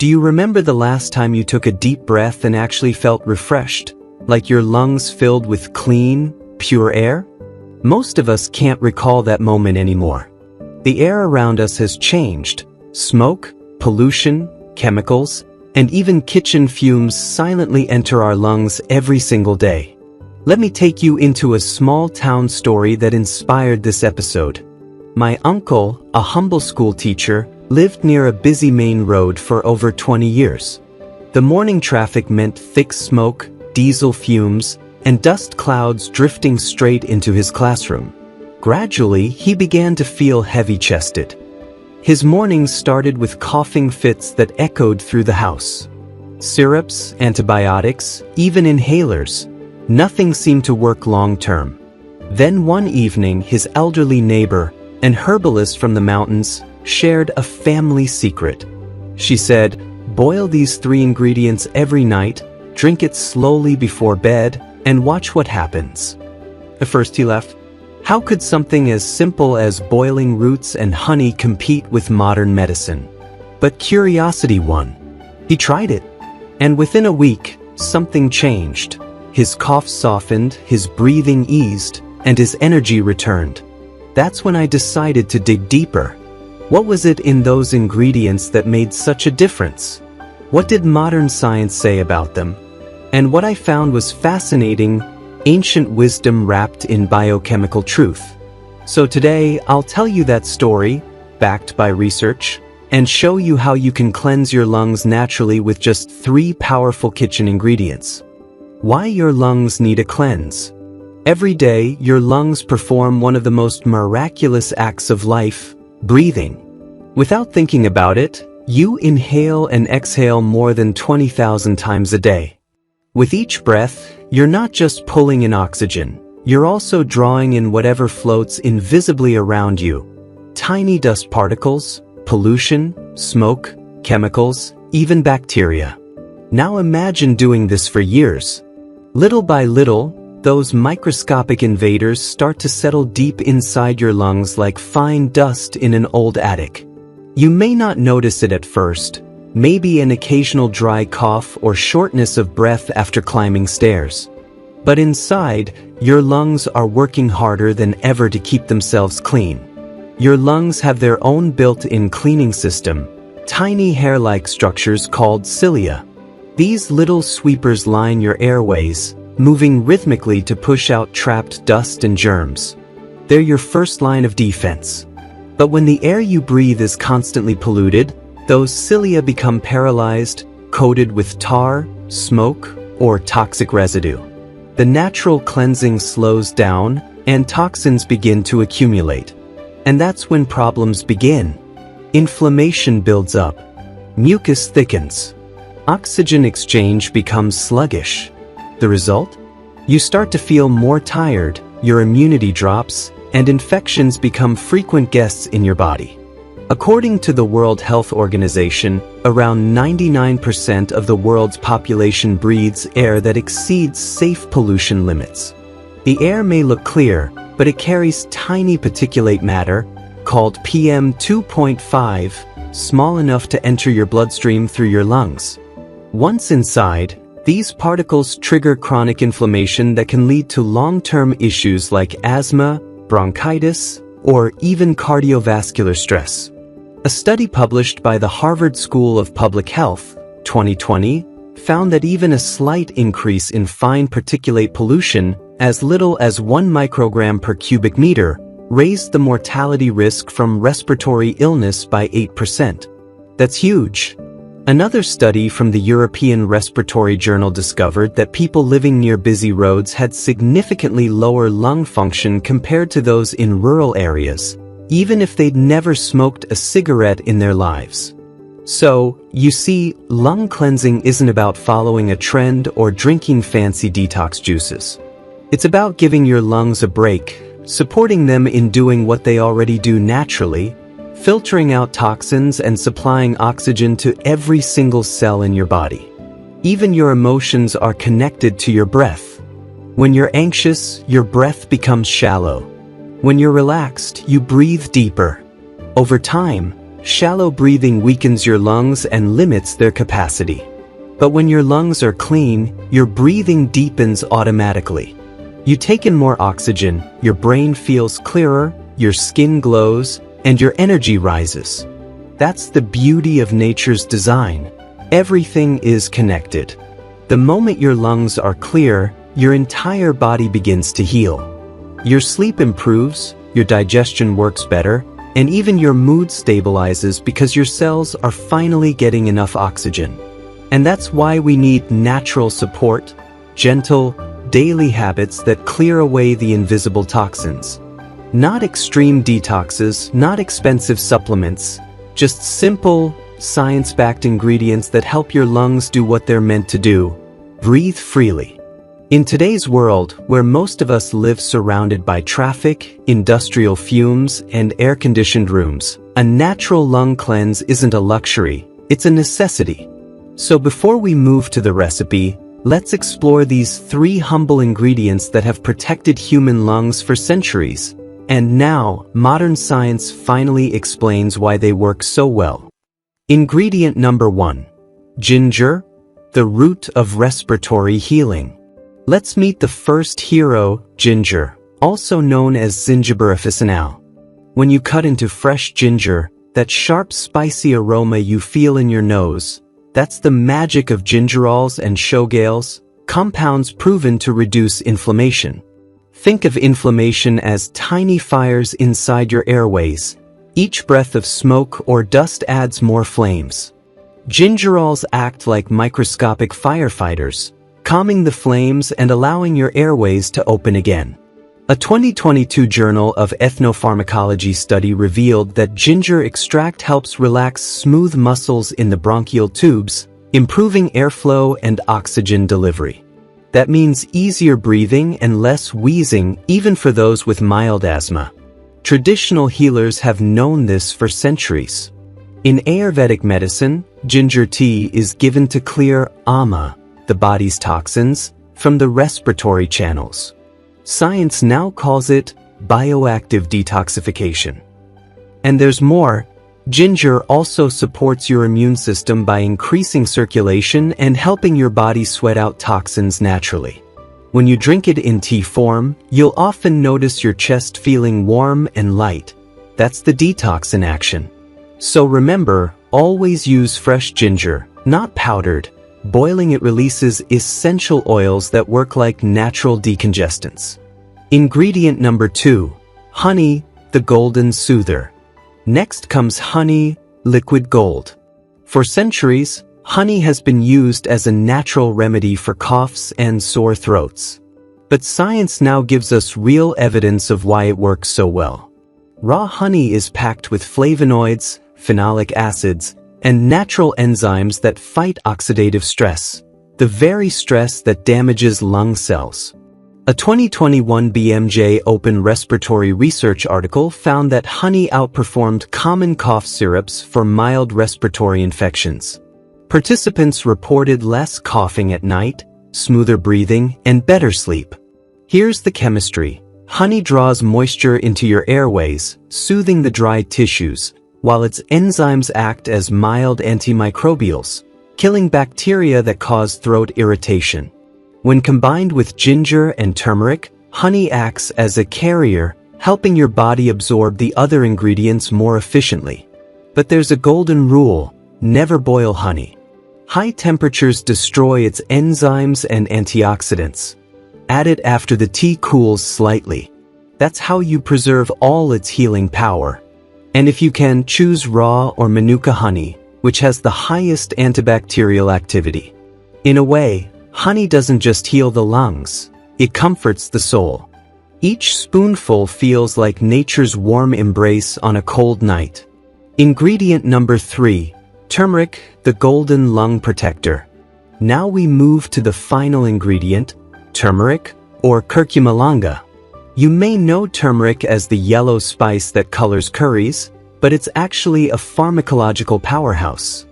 Do you remember the last time you took a deep breath and actually felt refreshed, like your lungs filled with clean, pure air? Most of us can't recall that moment anymore. The air around us has changed. Smoke, pollution, chemicals, and even kitchen fumes silently enter our lungs every single day. Let me take you into a small town story that inspired this episode. My uncle, a humble school teacher, lived near a busy main road for over 20 years. The morning traffic meant thick smoke, diesel fumes, and dust clouds drifting straight into his classroom. Gradually, he began to feel heavy-chested. His mornings started with coughing fits that echoed through the house. Syrups, antibiotics, even inhalers. Nothing seemed to work long-term. Then one evening, his elderly neighbor, an herbalist from the mountains, shared a family secret. She said, "Boil these 3 ingredients every night, drink it slowly before bed, and watch what happens." At first he laughed. How could something as simple as boiling roots and honey compete with modern medicine? But curiosity won. He tried it, and within a week, something changed. His cough softened, his breathing eased, and his energy returned. That's when I decided to dig deeper. What was it in those ingredients that made such a difference? What did modern science say about them? And what I found was fascinating, ancient wisdom wrapped in biochemical truth. So today, I'll tell you that story, backed by research, and show you how you can cleanse your lungs naturally with just 3 powerful kitchen ingredients. Why your lungs need a cleanse. Every day, your lungs perform one of the most miraculous acts of life, breathing. Without thinking about it, you inhale and exhale more than 20,000 times a day. With each breath, you're not just pulling in oxygen, you're also drawing in whatever floats invisibly around you. Tiny dust particles, pollution, smoke, chemicals, even bacteria. Now imagine doing this for years. Little by little, those microscopic invaders start to settle deep inside your lungs like fine dust in an old attic. You may not notice it at first, maybe an occasional dry cough or shortness of breath after climbing stairs. But inside, your lungs are working harder than ever to keep themselves clean. Your lungs have their own built-in cleaning system, tiny hair-like structures called cilia. These little sweepers line your airways, moving rhythmically to push out trapped dust and germs. They're your first line of defense. But when the air you breathe is constantly polluted, those cilia become paralyzed, coated with tar, smoke, or toxic residue. The natural cleansing slows down, and toxins begin to accumulate. And that's when problems begin. Inflammation builds up. Mucus thickens. Oxygen exchange becomes sluggish. The result? You start to feel more tired, your immunity drops, and infections become frequent guests in your body. According to the World Health Organization, around 99% of the world's population breathes air that exceeds safe pollution limits. The air may look clear, but it carries tiny particulate matter, called PM 2.5, small enough to enter your bloodstream through your lungs. Once inside, these particles trigger chronic inflammation that can lead to long-term issues like asthma, bronchitis, or even cardiovascular stress. A study published by the Harvard School of Public Health, 2020, found that even a slight increase in fine particulate pollution, as little as 1 microgram per cubic meter, raised the mortality risk from respiratory illness by 8%. That's huge. Another study from the European Respiratory Journal discovered that people living near busy roads had significantly lower lung function compared to those in rural areas, even if they'd never smoked a cigarette in their lives. So, you see, lung cleansing isn't about following a trend or drinking fancy detox juices. It's about giving your lungs a break, supporting them in doing what they already do naturally, filtering out toxins and supplying oxygen to every single cell in your body. Even your emotions are connected to your breath. When you're anxious, your breath becomes shallow. When you're relaxed, you breathe deeper. Over time, Shallow breathing weakens your lungs and limits their capacity. But when your lungs are clean, your breathing deepens automatically. You take in more oxygen, your brain feels clearer, your skin glows, and your energy rises. That's the beauty of nature's design. Everything is connected. The moment your lungs are clear, your entire body begins to heal. Your sleep improves, your digestion works better, and even your mood stabilizes because your cells are finally getting enough oxygen. And that's why we need natural support, gentle, daily habits that clear away the invisible toxins. Not extreme detoxes, not expensive supplements, just simple, science-backed ingredients that help your lungs do what they're meant to do. Breathe freely. In today's world, where most of us live surrounded by traffic, industrial fumes, and air-conditioned rooms, a natural lung cleanse isn't a luxury, it's a necessity. So before we move to the recipe, let's explore these 3 humble ingredients that have protected human lungs for centuries. And now, modern science finally explains why they work so well. Ingredient number 1. Ginger, the root of respiratory healing. Let's meet the first hero, ginger, also known as Zingiber officinale. When you cut into fresh ginger, that sharp spicy aroma you feel in your nose, that's the magic of gingerols and shogales, compounds proven to reduce inflammation. Think of inflammation as tiny fires inside your airways. Each breath of smoke or dust adds more flames. Gingerols act like microscopic firefighters, calming the flames and allowing your airways to open again. A 2022 Journal of Ethnopharmacology study revealed that ginger extract helps relax smooth muscles in the bronchial tubes, improving airflow and oxygen delivery. That means easier breathing and less wheezing even for those with mild asthma. Traditional healers have known this for centuries. In Ayurvedic medicine, ginger tea is given to clear ama, the body's toxins, from the respiratory channels. Science now calls it bioactive detoxification. And there's more. Ginger also supports your immune system by increasing circulation and helping your body sweat out toxins naturally. When you drink it in tea form, you'll often notice your chest feeling warm and light. That's the detox in action. So remember, always use fresh ginger, not powdered. Boiling it releases essential oils that work like natural decongestants. Ingredient number 2. Honey, the golden soother. Next comes honey, liquid gold. For centuries, honey has been used as a natural remedy for coughs and sore throats. But science now gives us real evidence of why it works so well. Raw honey is packed with flavonoids, phenolic acids, and natural enzymes that fight oxidative stress, the very stress that damages lung cells. A 2021 BMJ Open Respiratory Research article found that honey outperformed common cough syrups for mild respiratory infections. Participants reported less coughing at night, smoother breathing, and better sleep. Here's the chemistry. Honey draws moisture into your airways, soothing the dry tissues, while its enzymes act as mild antimicrobials, killing bacteria that cause throat irritation. When combined with ginger and turmeric, honey acts as a carrier, helping your body absorb the other ingredients more efficiently. But there's a golden rule: never boil honey. High temperatures destroy its enzymes and antioxidants. Add it after the tea cools slightly. That's how you preserve all its healing power. And if you can, choose raw or manuka honey, which has the highest antibacterial activity. In a way, honey doesn't just heal the lungs, it comforts the soul. Each spoonful feels like nature's warm embrace on a cold night. Ingredient number 3. Turmeric, the golden lung protector. Now we move to the final ingredient, turmeric, or curcuma longa. You may know turmeric as the yellow spice that colors curries, but it's actually a pharmacological powerhouse.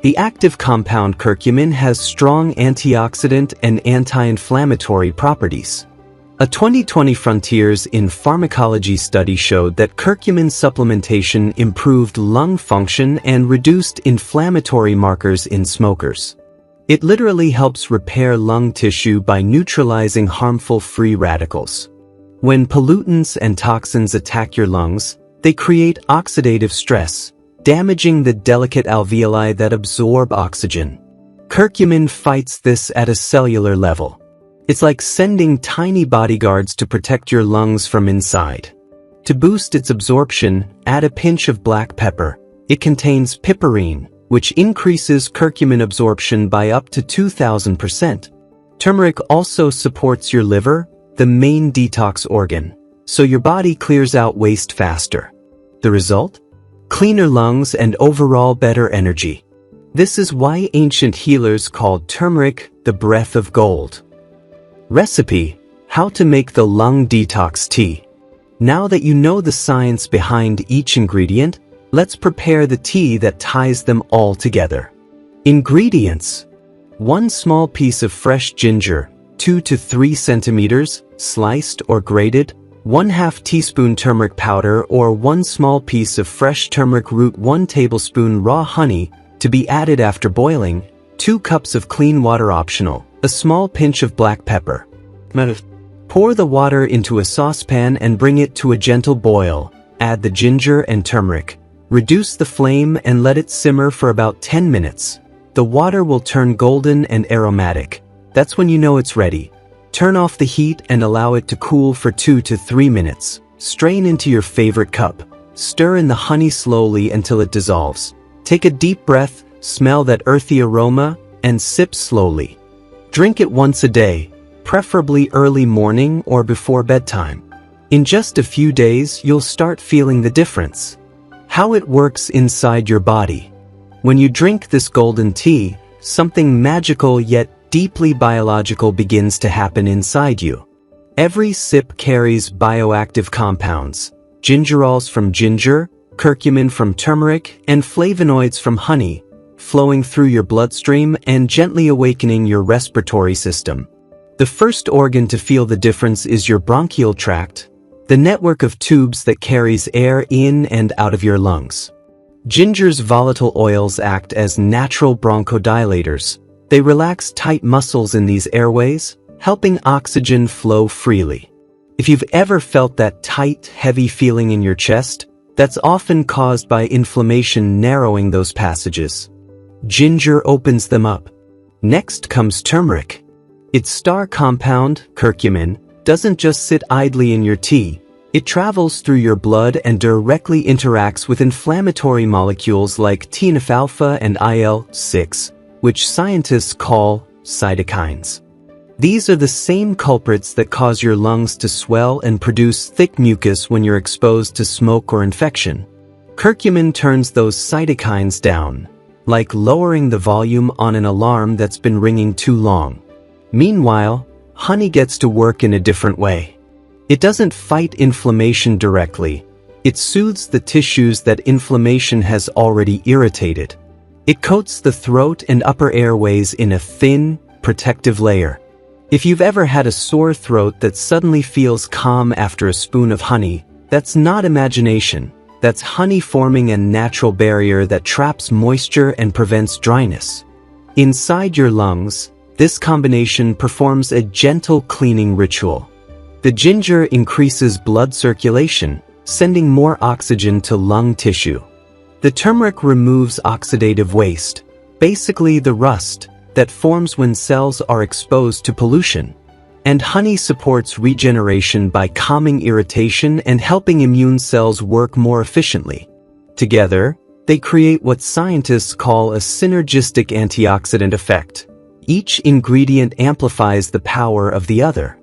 The active compound curcumin has strong antioxidant and anti-inflammatory properties. A 2020 Frontiers in Pharmacology study showed that curcumin supplementation improved lung function and reduced inflammatory markers in smokers. It literally helps repair lung tissue by neutralizing harmful free radicals. When pollutants and toxins attack your lungs, they create oxidative stress, damaging the delicate alveoli that absorb oxygen. Curcumin fights this at a cellular level. It's like sending tiny bodyguards to protect your lungs from inside. To boost its absorption, add a pinch of black pepper. It contains piperine, which increases curcumin absorption by up to 2,000%. Turmeric also supports your liver, the main detox organ, so your body clears out waste faster. The result? Cleaner lungs and overall better energy. This is why ancient healers called turmeric the breath of gold. Recipe: how to make the lung detox tea. Now that you know the science behind each ingredient, let's prepare the tea that ties them all together. Ingredients: 1 small piece of fresh ginger, 2 to 3 centimeters, sliced or grated, 1/2 teaspoon turmeric powder or 1 small piece of fresh turmeric root, 1 tablespoon raw honey, to be added after boiling, 2 cups of clean water optional, a small pinch of black pepper. Pour the water into a saucepan and bring it to a gentle boil. Add the ginger and turmeric. Reduce the flame and let it simmer for about 10 minutes. The water will turn golden and aromatic. That's when you know it's ready. Turn off the heat and allow it to cool for 2 to 3 minutes. Strain into your favorite cup. Stir in the honey slowly until it dissolves. Take a deep breath, smell that earthy aroma, and sip slowly. Drink it once a day, preferably early morning or before bedtime. In just a few days, you'll start feeling the difference. How it works inside your body. When you drink this golden tea, something magical yet deeply biological begins to happen inside you. Every sip carries bioactive compounds, gingerols from ginger, curcumin from turmeric, and flavonoids from honey, flowing through your bloodstream and gently awakening your respiratory system. The first organ to feel the difference is your bronchial tract, the network of tubes that carries air in and out of your lungs. Ginger's volatile oils act as natural bronchodilators. They relax tight muscles in these airways, helping oxygen flow freely. If you've ever felt that tight, heavy feeling in your chest, that's often caused by inflammation narrowing those passages. Ginger opens them up. Next comes turmeric. Its star compound, curcumin, doesn't just sit idly in your tea. It travels through your blood and directly interacts with inflammatory molecules like TNF-alpha and IL-6, which scientists call cytokines. These are the same culprits that cause your lungs to swell and produce thick mucus when you're exposed to smoke or infection. Curcumin turns those cytokines down, like lowering the volume on an alarm that's been ringing too long. Meanwhile, honey gets to work in a different way. It doesn't fight inflammation directly. It soothes the tissues that inflammation has already irritated. It coats the throat and upper airways in a thin, protective layer. If you've ever had a sore throat that suddenly feels calm after a spoon of honey, that's not imagination. That's honey forming a natural barrier that traps moisture and prevents dryness. Inside your lungs, this combination performs a gentle cleaning ritual. The ginger increases blood circulation, sending more oxygen to lung tissue. The turmeric removes oxidative waste, basically the rust that forms when cells are exposed to pollution. And honey supports regeneration by calming irritation and helping immune cells work more efficiently. Together, they create what scientists call a synergistic antioxidant effect. Each ingredient amplifies the power of the other.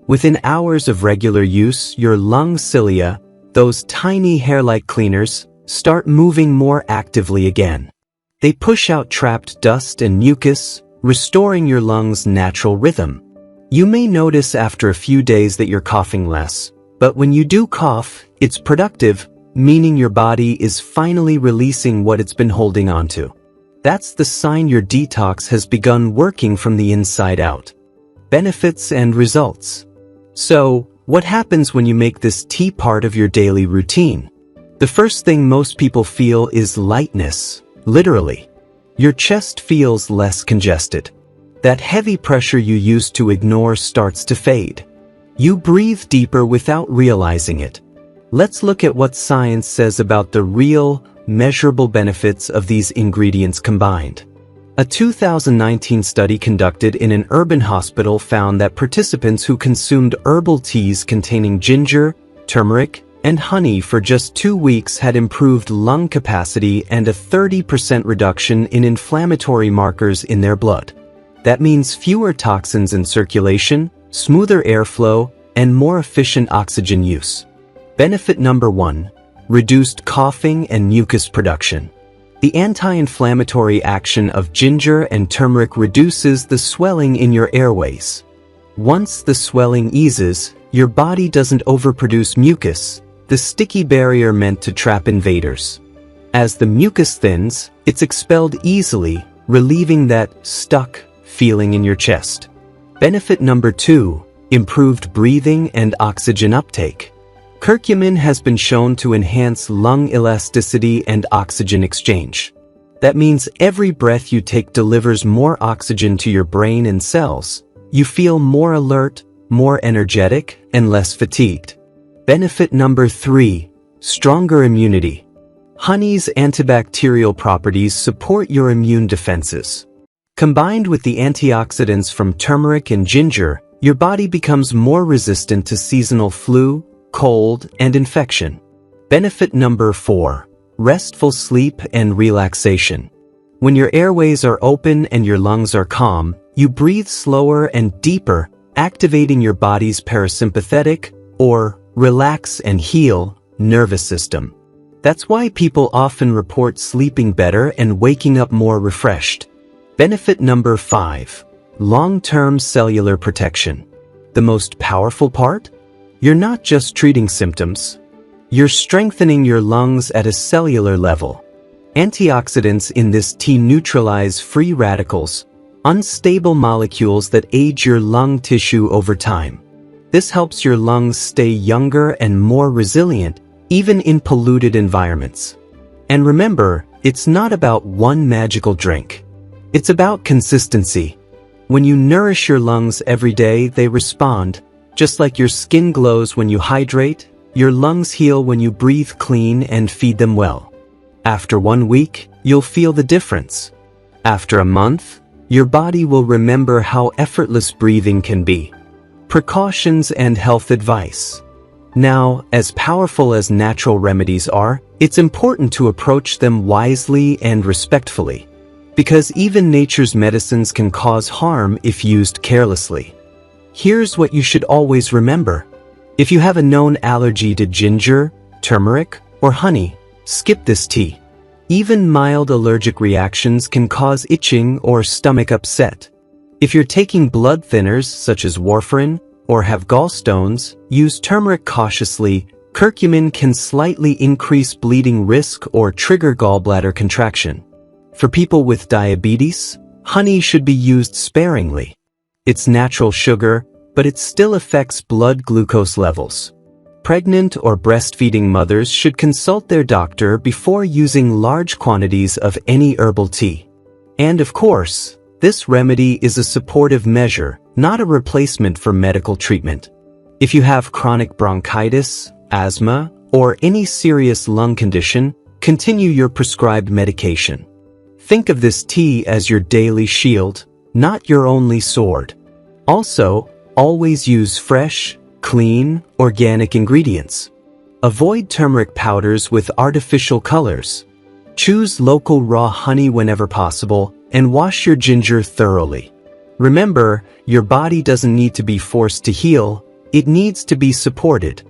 Within hours of regular use, your lung cilia, those tiny hair-like cleaners, start moving more actively again. They push out trapped dust and mucus, restoring your lungs' natural rhythm. You may notice after a few days that you're coughing less, but when you do cough, it's productive, meaning your body is finally releasing what it's been holding onto. That's the sign your detox has begun working from the inside out. Benefits and results. So, what happens when you make this tea part of your daily routine? The first thing most people feel is lightness, literally. Your chest feels less congested. That heavy pressure you used to ignore starts to fade. You breathe deeper without realizing it. Let's look at what science says about the real, measurable benefits of these ingredients combined. A 2019 study conducted in an urban hospital found that participants who consumed herbal teas containing ginger, turmeric, and honey for just 2 weeks had improved lung capacity and a 30% reduction in inflammatory markers in their blood. That means fewer toxins in circulation, smoother airflow, and more efficient oxygen use. Benefit number 1. Reduced coughing and mucus production. The anti-inflammatory action of ginger and turmeric reduces the swelling in your airways. Once the swelling eases, your body doesn't overproduce mucus, the sticky barrier meant to trap invaders. As the mucus thins, it's expelled easily, relieving that stuck feeling in your chest. Benefit number 2. Improved breathing and oxygen uptake. Curcumin has been shown to enhance lung elasticity and oxygen exchange. That means every breath you take delivers more oxygen to your brain and cells. You feel more alert, more energetic, and less fatigued. Benefit number 3. Stronger immunity. Honey's antibacterial properties support your immune defenses. Combined with the antioxidants from turmeric and ginger, your body becomes more resistant to seasonal flu, cold, and infection. Benefit number 4. Restful sleep and relaxation. When your airways are open and your lungs are calm, you breathe slower and deeper, activating your body's parasympathetic, or relax and heal, nervous system. That's why people often report sleeping better and waking up more refreshed. Benefit number 5. Long-term cellular protection. The most powerful part? You're not just treating symptoms. You're strengthening your lungs at a cellular level. Antioxidants in this tea neutralize free radicals, unstable molecules that age your lung tissue over time. This helps your lungs stay younger and more resilient, even in polluted environments. And remember, it's not about one magical drink. It's about consistency. When you nourish your lungs every day, they respond. Just like your skin glows when you hydrate, your lungs heal when you breathe clean and feed them well. After 1 week, you'll feel the difference. After a month, your body will remember how effortless breathing can be. Precautions and health advice. Now, as powerful as natural remedies are, it's important to approach them wisely and respectfully. Because even nature's medicines can cause harm if used carelessly. Here's what you should always remember. If you have a known allergy to ginger, turmeric, or honey, skip this tea. Even mild allergic reactions can cause itching or stomach upset. If you're taking blood thinners such as warfarin or have gallstones, use turmeric cautiously. Curcumin can slightly increase bleeding risk or trigger gallbladder contraction. For people with diabetes, honey should be used sparingly. It's natural sugar, but it still affects blood glucose levels. Pregnant or breastfeeding mothers should consult their doctor before using large quantities of any herbal tea. And of course, this remedy is a supportive measure, not a replacement for medical treatment. If you have chronic bronchitis, asthma, or any serious lung condition, continue your prescribed medication. Think of this tea as your daily shield, not your only sword. Also, always use fresh, clean, organic ingredients. Avoid turmeric powders with artificial colors. Choose local raw honey whenever possible, and wash your ginger thoroughly. Remember, your body doesn't need to be forced to heal, it needs to be supported.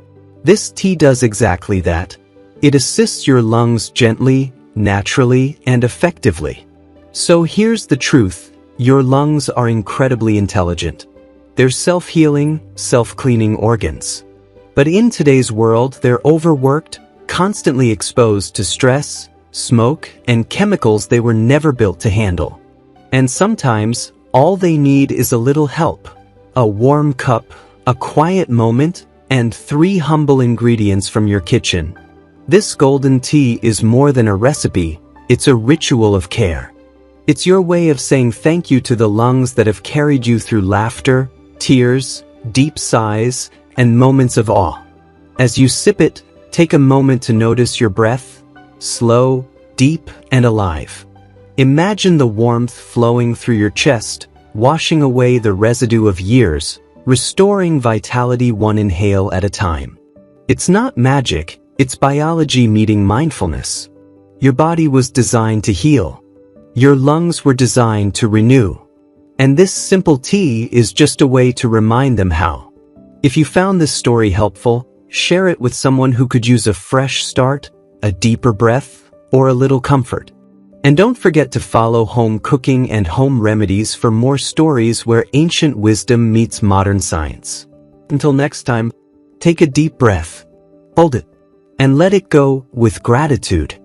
This tea does exactly that. It assists your lungs gently, naturally, and effectively. So here's the truth. Your lungs are incredibly intelligent. They're self-healing, self-cleaning organs. But in today's world, they're overworked, constantly exposed to stress, smoke, and chemicals they were never built to handle. And sometimes, all they need is a little help. A warm cup, a quiet moment, and 3 humble ingredients from your kitchen. This golden tea is more than a recipe, it's a ritual of care. It's your way of saying thank you to the lungs that have carried you through laughter, tears, deep sighs, and moments of awe. As you sip it, take a moment to notice your breath, slow, deep, and alive. Imagine the warmth flowing through your chest, washing away the residue of years, restoring vitality one inhale at a time. It's not magic, it's biology meeting mindfulness. Your body was designed to heal. Your lungs were designed to renew. And this simple tea is just a way to remind them how. If you found this story helpful, share it with someone who could use a fresh start, a deeper breath, or a little comfort. And don't forget to follow Home Cooking and Home Remedies for more stories where ancient wisdom meets modern science. Until next time, take a deep breath, hold it, and let it go with gratitude.